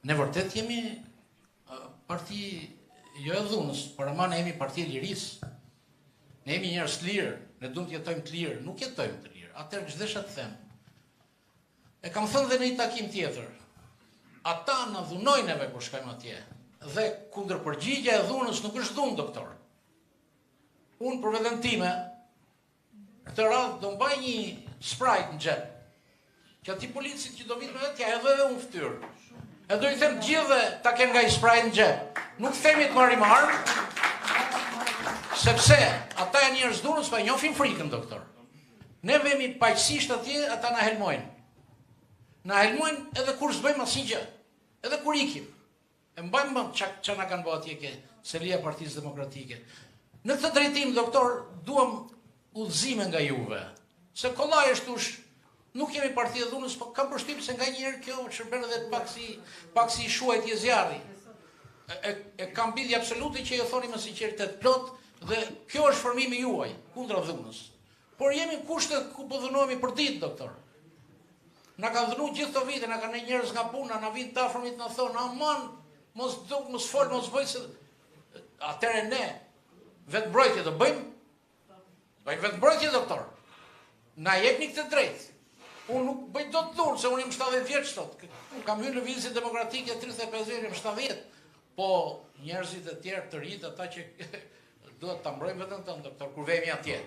Ne vërtet jemi parti jo e dhunës, por ama ne jemi parti e lirisë. Ne jemi njerëz të lirë, ne duam të jetojmë të lirë, nuk jetojmë të lirë. Atëherë ç'desha të them. E kam thënë dhe në një takim tjetër. Ata na dhunojnë neve kur shkojmë atje. Dhe kundërpërgjigja e dhunës nuk është dhunë, doktor. Unë për veten time, këtë radhë do mbaj një Sprite në xhep. Që ati policit që do vitë me vetë, ja edhe dhe unë ftyrë. E do i them gjithë dhe ta ken nga i Sprite në xhep. Nuk themi të marrim armë, sepse ata janë njerëz dhunës, pa njohin frikën, doktor. Ne vemi paqësisht atje, ata na helmojnë. Na helmojnë edhe kur s'bëjmë asnjë gjë. Edhe kur ikim. E mbajmë mend ç'a na kanë bërë atje ke selia e Partisë Demokratike. Në këtë drejtim, doktor, duam udhëzime nga juve. Se kollaj është tush, nuk jemi parti e dhunës, po kam përshtypjen se nganjëherë kjo shërben edhe pak si shuajtje zjarri. E kam bindje absolute që ju thoni me sinqeritet plot dhe kjo është formimi juaj kundra dhunës. Por jemi në kushtet ku po dhunohemi për ditë, doktor. Na kanë dhënë gjithë këto vite, na kanë njerëz nga puna, na vijnë të afërmit na thonë, "Aman, mos duk, mos fol, mos bëj se." Atëherë ne vetëmbrojtje do bëjmë? Bëjmë vetëmbrojtje, doktor. Na jepni këtë drejtë. Unë nuk bëj dot dhunë, se unë jam 70 vjeç sot. Kam hyrë në lëvizje demokratike 35 vjeç, jam 70. Po njerëzit e tjerë të rinj, ata që duhet ta mbrojmë veten tonë, doktor, kur vemi atje.